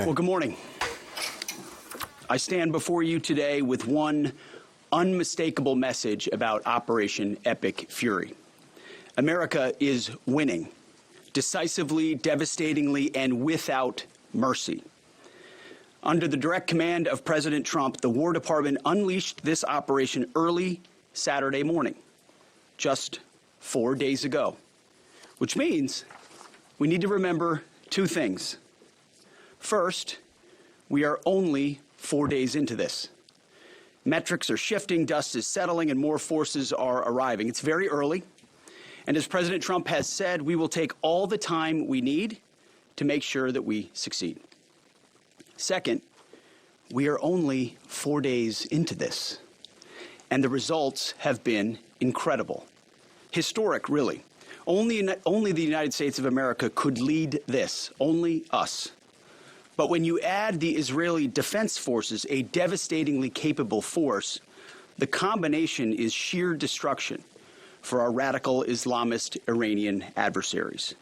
Well, good morning. I stand before you today with one unmistakable message about Operation Epic Fury. America is winning, decisively, devastatingly, and without mercy. Under the direct command of President Trump, the War Department unleashed this operation early Saturday morning, just 4 days ago, which means we need to remember two things. First, we are only 4 days into this. Metrics are shifting, dust is settling, and more forces are arriving. It's very early, and as President Trump has said, we will take all the time we need to make sure that we succeed. Second, we are only 4 days into this, and the results have been incredible. Historic, really. Only the United States of America could lead this, only us. But when you add the Israeli Defense Forces, a devastatingly capable force, the combination is sheer destruction for our radical Islamist Iranian adversaries.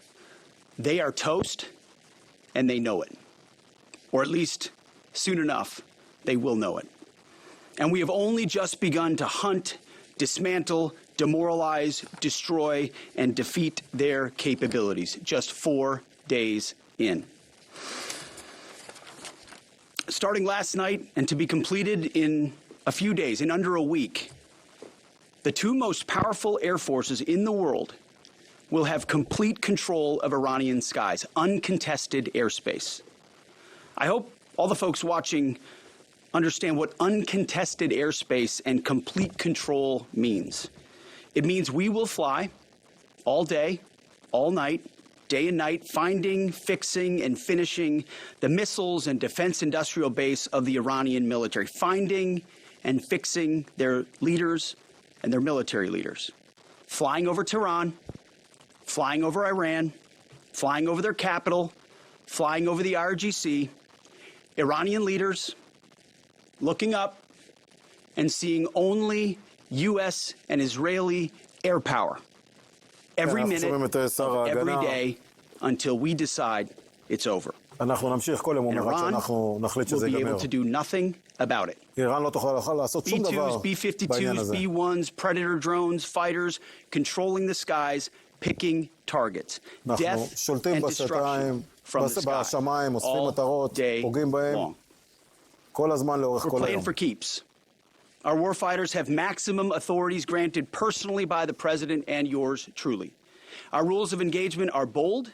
They are toast, and they know it. Or at least, soon enough, they will know it. And we have only just begun to hunt, dismantle, demoralize, destroy, and defeat their capabilities, just 4 days in. Starting last night and to be completed in a few days, in under a week, the two most powerful air forces in the world will have complete control of Iranian skies, uncontested airspace. I hope all the folks watching understand what uncontested airspace and complete control means. It means we will fly all day, all night, day and night, finding, fixing, and finishing the missiles and defense industrial base of the Iranian military, finding and fixing their leaders and their military leaders, flying over Tehran, flying over Iran, flying over their capital, flying over the IRGC, Iranian leaders looking up and seeing only U.S. and Israeli air power every minute of every day until we decide it's over. And Iran will be able to do nothing about it. B-2s, B-52s, B-1s, Predator drones, fighters, controlling the skies, picking targets. Death and destruction from the sky all day long. We're playing for keeps. Our warfighters have maximum authorities granted personally by the President and yours truly. Our rules of engagement are bold,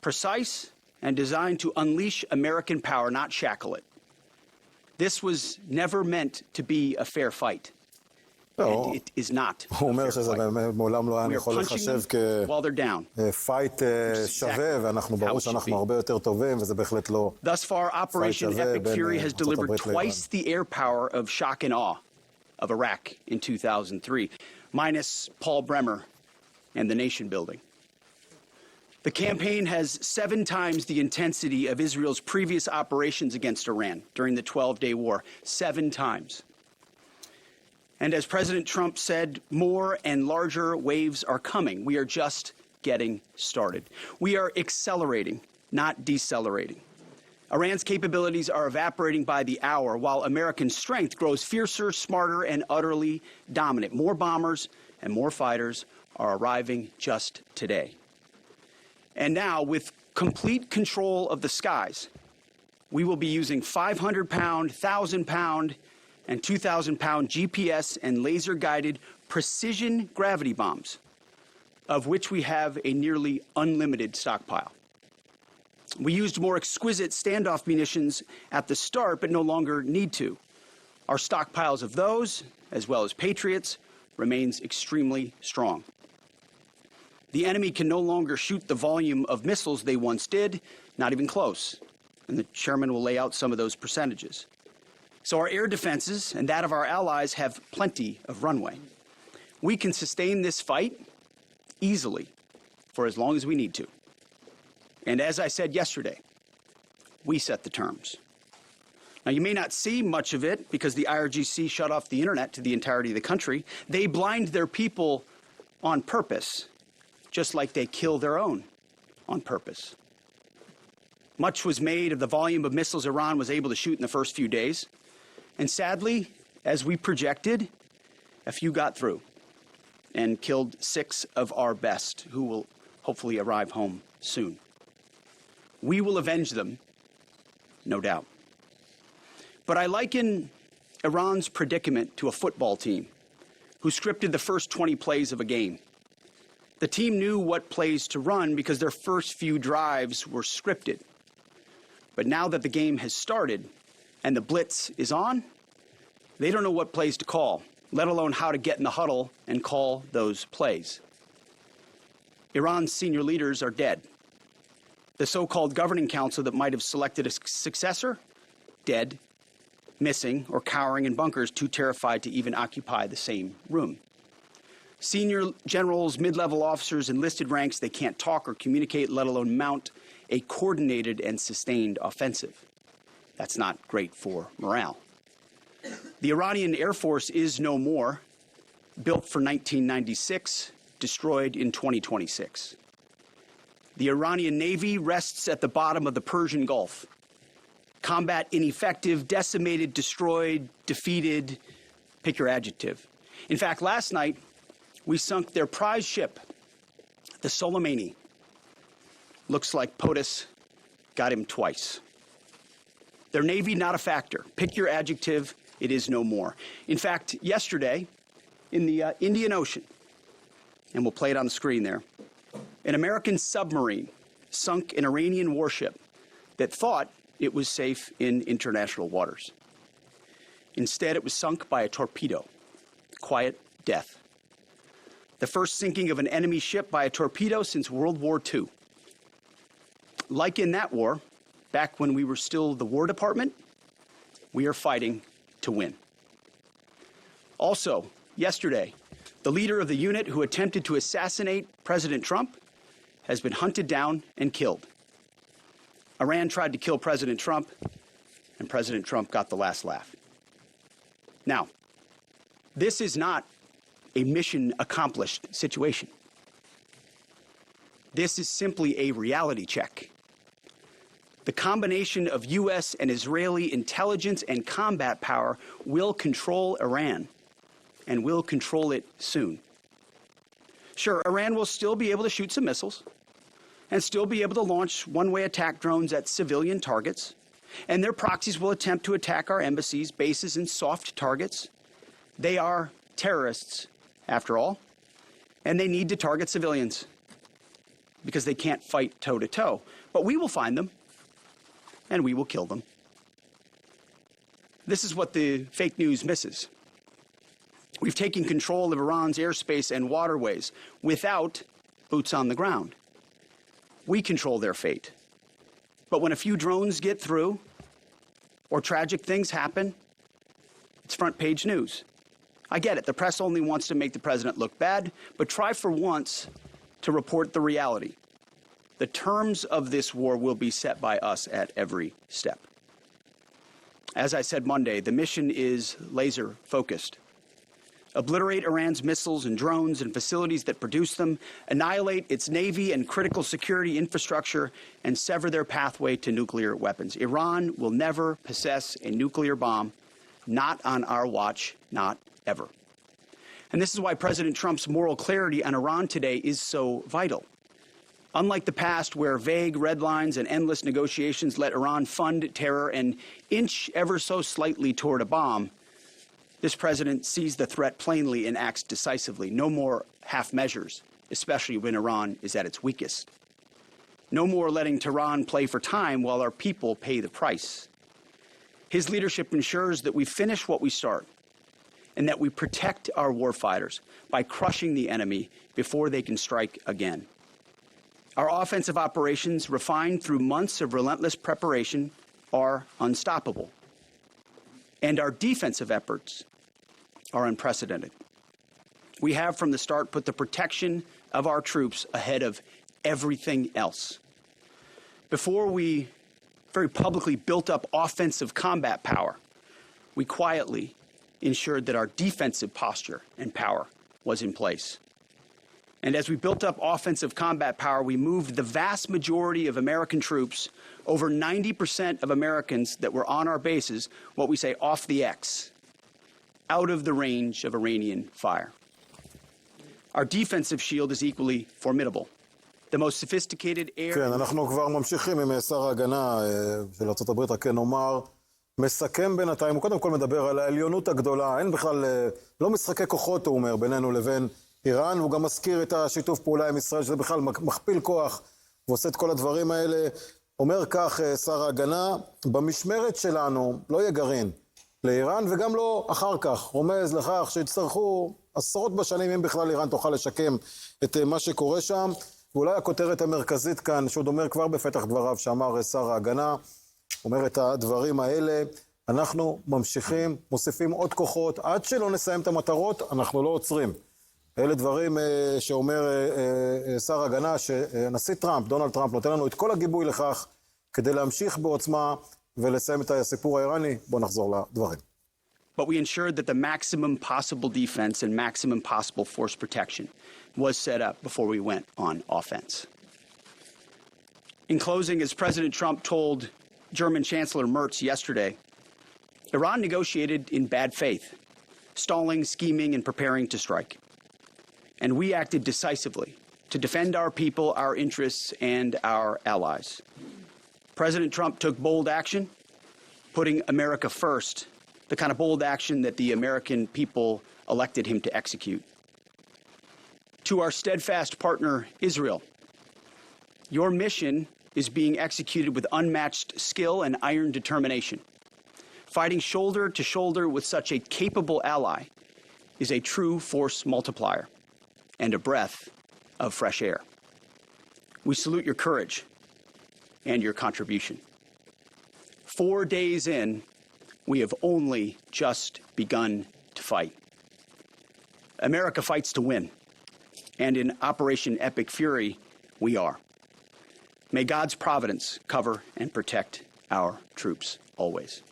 precise, and designed to unleash American power, not shackle it. This was never meant to be a fair fight. And it is not. We are punching them while they're down. Thus far, Operation Epic Fury has delivered twice the air power of shock and awe of Iraq in 2003, minus Paul Bremer and the nation building. The campaign has 7 times the intensity of Israel's previous operations against Iran during the 12-day war, 7 times. And as President Trump said, more and larger waves are coming. We are just getting started. We are accelerating, not decelerating. Iran's capabilities are evaporating by the hour, while American strength grows fiercer, smarter, and utterly dominant. More bombers and more fighters are arriving just today. And now, with complete control of the skies, we will be using 500-pound, 1,000-pound, and 2,000-pound GPS and laser-guided precision gravity bombs, of which we have a nearly unlimited stockpile. We used more exquisite standoff munitions at the start, but no longer need to. Our stockpiles of those, as well as Patriots, remains extremely strong. The enemy can no longer shoot the volume of missiles they once did, not even close. And the chairman will lay out some of those percentages. So our air defenses and that of our allies have plenty of runway. We can sustain this fight easily for as long as we need to. And as I said yesterday, we set the terms. Now, you may not see much of it because the IRGC shut off the internet to the entirety of the country. They blind their people on purpose, just like they kill their own on purpose. Much was made of the volume of missiles Iran was able to shoot in the first few days. And sadly, as we projected, a few got through and killed 6 of our best, who will hopefully arrive home soon. We will avenge them, no doubt. But I liken Iran's predicament to a football team who scripted the first 20 plays of a game. The team knew what plays to run because their first few drives were scripted. But now that the game has started and the blitz is on, they don't know what plays to call, let alone how to get in the huddle and call those plays. Iran's senior leaders are dead. The so-called governing council that might have selected a successor, dead, missing, or cowering in bunkers, too terrified to even occupy the same room. Senior generals, mid-level officers, enlisted ranks, they can't talk or communicate, let alone mount a coordinated and sustained offensive. That's not great for morale. The Iranian Air Force is no more, built for 1996, destroyed in 2026. The Iranian Navy rests at the bottom of the Persian Gulf. Combat ineffective, decimated, destroyed, defeated, pick your adjective. In fact, last night, we sunk their prize ship, the Soleimani. Looks like POTUS got him twice. Their Navy, not a factor. Pick your adjective, it is no more. In fact, yesterday, in the Indian Ocean, and we'll play it on the screen there, an American submarine sunk an Iranian warship that thought it was safe in international waters. Instead, it was sunk by a torpedo. Quiet death. The first sinking of an enemy ship by a torpedo since World War II. Like in that war, back when we were still the War Department, we are fighting to win. Also, yesterday, the leader of the unit who attempted to assassinate President Trump has been hunted down and killed. Iran tried to kill President Trump, and President Trump got the last laugh. Now, this is not a mission accomplished situation. This is simply a reality check. The combination of U.S. and Israeli intelligence and combat power will control Iran, and will control it soon. Sure, Iran will still be able to shoot some missiles, and still be able to launch one-way attack drones at civilian targets, and their proxies will attempt to attack our embassies, bases, and soft targets. They are terrorists, after all, and they need to target civilians because they can't fight toe-to-toe. But we will find them, and we will kill them. This is what the fake news misses. We've taken control of Iran's airspace and waterways without boots on the ground. We control their fate. But when a few drones get through, or tragic things happen, it's front page news. I get it, the press only wants to make the president look bad, but try for once to report the reality. The terms of this war will be set by us at every step. As I said Monday, the mission is laser focused. Obliterate Iran's missiles and drones and facilities that produce them, annihilate its navy and critical security infrastructure, and sever their pathway to nuclear weapons. Iran will never possess a nuclear bomb, not on our watch, not ever. And this is why President Trump's moral clarity on Iran today is so vital. Unlike the past, where vague red lines and endless negotiations let Iran fund terror and inch ever so slightly toward a bomb, this president sees the threat plainly and acts decisively. No more half measures, especially when Iran is at its weakest. No more letting Tehran play for time while our people pay the price. His leadership ensures that we finish what we start and that we protect our warfighters by crushing the enemy before they can strike again. Our offensive operations, refined through months of relentless preparation, are unstoppable. And our defensive efforts are unprecedented. We have from the start put the protection of our troops ahead of everything else. Before we very publicly built up offensive combat power, we quietly ensured that our defensive posture and power was in place. And as we built up offensive combat power, we moved the vast majority of American troops, over 90% of Americans that were on our bases, what we say off the X, out of the range of Iranian fire. Our defensive shield is equally formidable. The most sophisticated air... כן, אנחנו כבר ממשיכים עם שר ההגנה של ארצות הברית, רק נאמר, מסכם בינתיים, הוא קודם כל מדבר על העליונות הגדולה, אין בכלל, לא משחקי כוחות, הוא אומר, בינינו לבין איראן, והוא גם מזכיר את השיתוף פעולה עם ישראל, שזה בכלל מכפיל כוח, ועושה את כל הדברים האלה. אומר כך שר ההגנה, במשמרת שלנו לא יהיה גרעין לאיראן, וגם לא אחר כך, רומז לכך שיצטרכו עשרות בשנים, אם בכלל איראן תוכל לשקם את מה שקורה שם. ואולי הכותרת המרכזית כאן, שעוד אומר כבר בפתח דבריו, שאמר שר ההגנה, אומר את הדברים האלה, אנחנו ממשיכים, מוסיפים עוד כוחות, עד שלא נסיים את המטרות, אנחנו לא עוצרים. אלה דברים שאומר שר ההגנה, שנשיא טראמפ, דונלד טראמפ, נותן לנו את כל הגיבוי לכך, כדי להמשיך בעוצמה ולסיים את הסיפור האיראני. בואו נחזור לדברים. But we ensured that the maximum possible defense and maximum possible force protection was set up before we went on offense. In closing, as President Trump told German Chancellor Merz yesterday, Iran negotiated in bad faith, stalling, scheming, and preparing to strike. And we acted decisively to defend our people, our interests, and our allies. President Trump took bold action, putting America first, the kind of bold action that the American people elected him to execute. To our steadfast partner, Israel, your mission is being executed with unmatched skill and iron determination. Fighting shoulder to shoulder with such a capable ally is a true force multiplier and a breath of fresh air. We salute your courage and your contribution. 4 days in, we have only just begun to fight. America fights to win, and in Operation Epic Fury, we are. May God's providence cover and protect our troops always.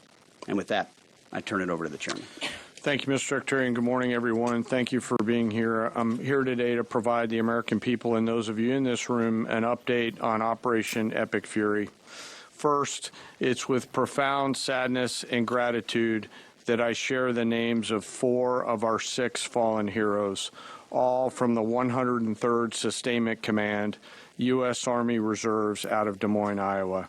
And with that, I turn it over to the chairman. Thank you, Mr. Secretary, and good morning, everyone. Thank you for being here. I'm here today to provide the American people and those of you in this room an update on Operation Epic Fury. First, it's with profound sadness and gratitude that I share the names of 4 of our 6 fallen heroes, all from the 103rd Sustainment Command, U.S. Army Reserves out of Des Moines, Iowa.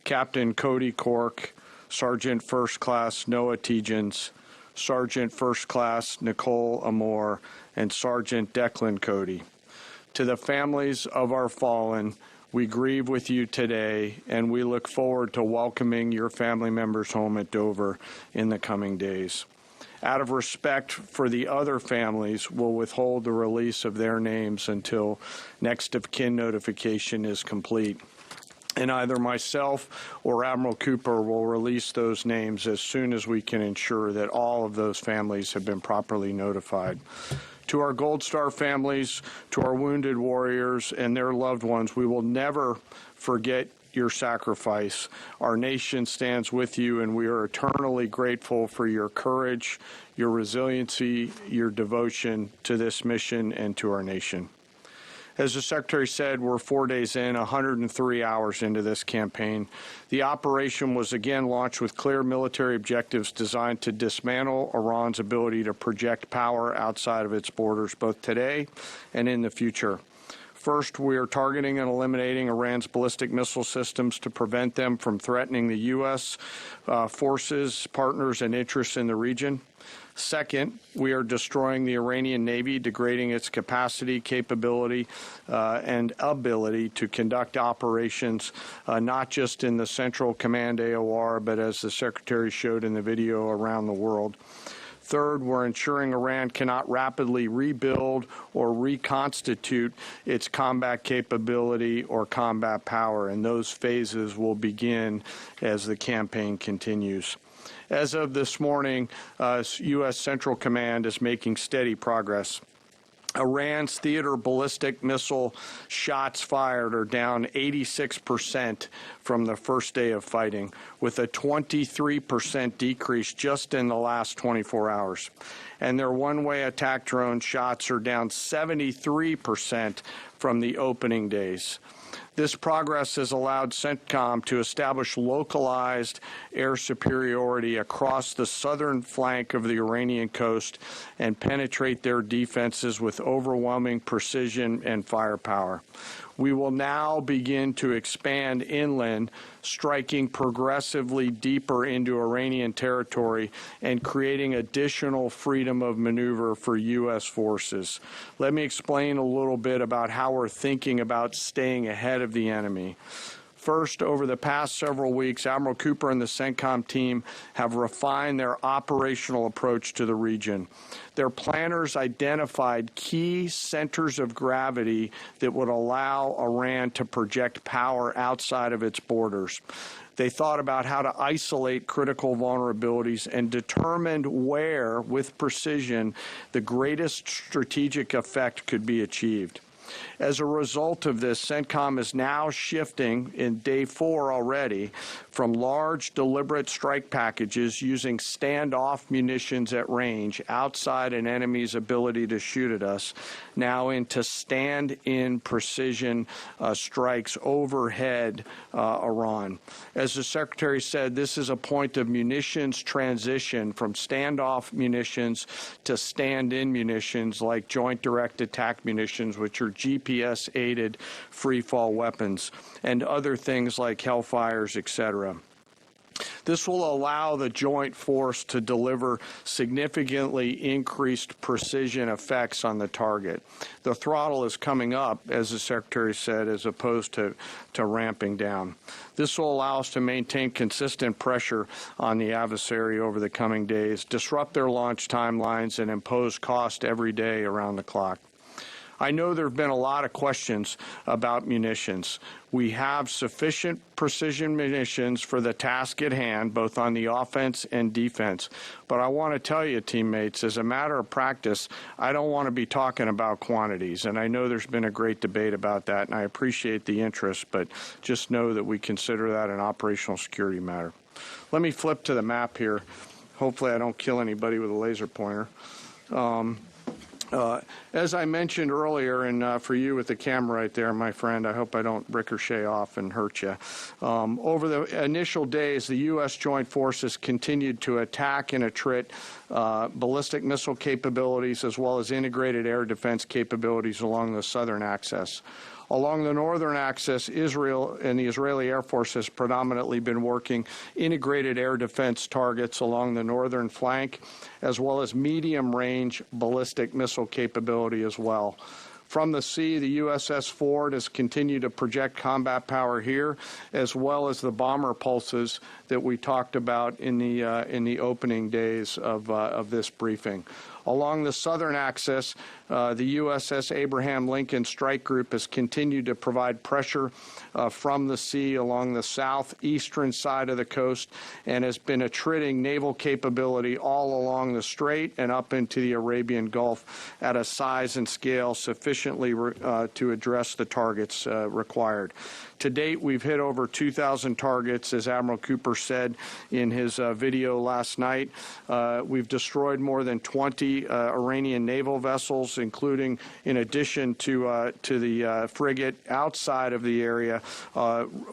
Captain Cody Cork, Sergeant First Class Noah Tegens, Sergeant First Class Nicole Amore, and Sergeant Declan Cody. To the families of our fallen, we grieve with you today, and we look forward to welcoming your family members home at Dover in the coming days. Out of respect for the other families, we'll withhold the release of their names until next of kin notification is complete. And either myself or Admiral Cooper will release those names as soon as we can ensure that all of those families have been properly notified. To our Gold Star families, to our wounded warriors and their loved ones, we will never forget your sacrifice. Our nation stands with you, and we are eternally grateful for your courage, your resiliency, your devotion to this mission and to our nation. As the Secretary said, we're 4 days in, 103 hours into this campaign. The operation was again launched with clear military objectives designed to dismantle Iran's ability to project power outside of its borders, both today and in the future. First, we are targeting and eliminating Iran's ballistic missile systems to prevent them from threatening the U.S. Forces, partners, and interests in the region. Second, we are destroying the Iranian Navy, degrading its capacity, capability, and ability to conduct operations, not just in the Central Command AOR, but as the Secretary showed in the video, around the world. Third, we're ensuring Iran cannot rapidly rebuild or reconstitute its combat capability or combat power, and those phases will begin as the campaign continues. As of this morning, U.S. Central Command is making steady progress. Iran's theater ballistic missile shots fired are down 86% from the first day of fighting, with a 23% decrease just in the last 24 hours. And their one-way attack drone shots are down 73% from the opening days. This progress has allowed CENTCOM to establish localized air superiority across the southern flank of the Iranian coast and penetrate their defenses with overwhelming precision and firepower. We will now begin to expand inland, striking progressively deeper into Iranian territory and creating additional freedom of maneuver for U.S. forces. Let me explain a little bit about how we're thinking about staying ahead of the enemy. First, over the past several weeks, Admiral Cooper and the CENTCOM team have refined their operational approach to the region. Their planners identified key centers of gravity that would allow Iran to project power outside of its borders. They thought about how to isolate critical vulnerabilities and determined where, with precision, the greatest strategic effect could be achieved. As a result of this, CENTCOM is now shifting in day 4 already from large deliberate strike packages using standoff munitions at range outside an enemy's ability to shoot at us, now into stand-in precision strikes overhead Iran. As the Secretary said, this is a point of munitions transition from standoff munitions to stand-in munitions like joint direct attack munitions, which are GPS-aided free-fall weapons, and other things like Hellfires, etc. This will allow the joint force to deliver significantly increased precision effects on the target. The throttle is coming up, as the Secretary said, as opposed to ramping down. This will allow us to maintain consistent pressure on the adversary over the coming days, disrupt their launch timelines, and impose cost every day around the clock. I know there have been a lot of questions about munitions. We have sufficient precision munitions for the task at hand, both on the offense and defense. But I want to tell you, teammates, as a matter of practice, I don't want to be talking about quantities. And I know there's been a great debate about that, and I appreciate the interest, but just know that we consider that an operational security matter. Let me flip to the map here. Hopefully I don't kill anybody with a laser pointer. As I mentioned earlier, and for you with the camera right there, my friend, I hope I don't ricochet off and hurt you. Over the initial days, the U.S. Joint Forces continued to attack and attrit ballistic missile capabilities as well as integrated air defense capabilities along the southern axis. Along the northern axis, Israel and the Israeli Air Force has predominantly been working integrated air defense targets along the northern flank, as well as medium-range ballistic missile capability as well. From the sea, the USS Ford has continued to project combat power here, as well as the bomber pulses that we talked about in the opening days of this briefing. Along the southern axis, the USS Abraham Lincoln Strike Group has continued to provide pressure from the sea along the southeastern side of the coast and has been attriting naval capability all along the strait and up into the Arabian Gulf at a size and scale sufficiently to address the targets required. To date, we've hit over 2,000 targets, as Admiral Cooper said in his video last night. We've destroyed more than 20 Iranian naval vessels, including, in addition to the frigate outside of the area,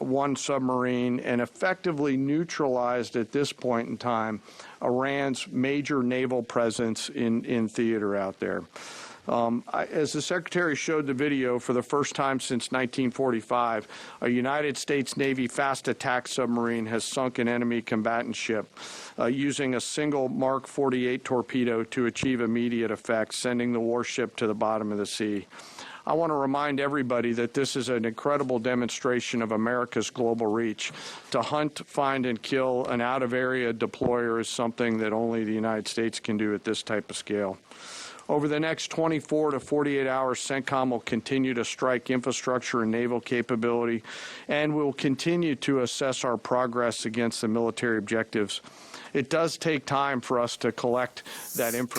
one submarine, and effectively neutralized at this point in time Iran's major naval presence in theater out there. As the Secretary showed the video, for the first time since 1945, a United States Navy fast attack submarine has sunk an enemy combatant ship using a single Mark 48 torpedo to achieve immediate effect, sending the warship to the bottom of the sea. I want to remind everybody that this is an incredible demonstration of America's global reach. To hunt, find, and kill an out-of-area deployer is something that only the United States can do at this type of scale. Over the next 24 to 48 hours, CENTCOM will continue to strike infrastructure and naval capability, and we'll continue to assess our progress against the military objectives. It does take time for us to collect that information.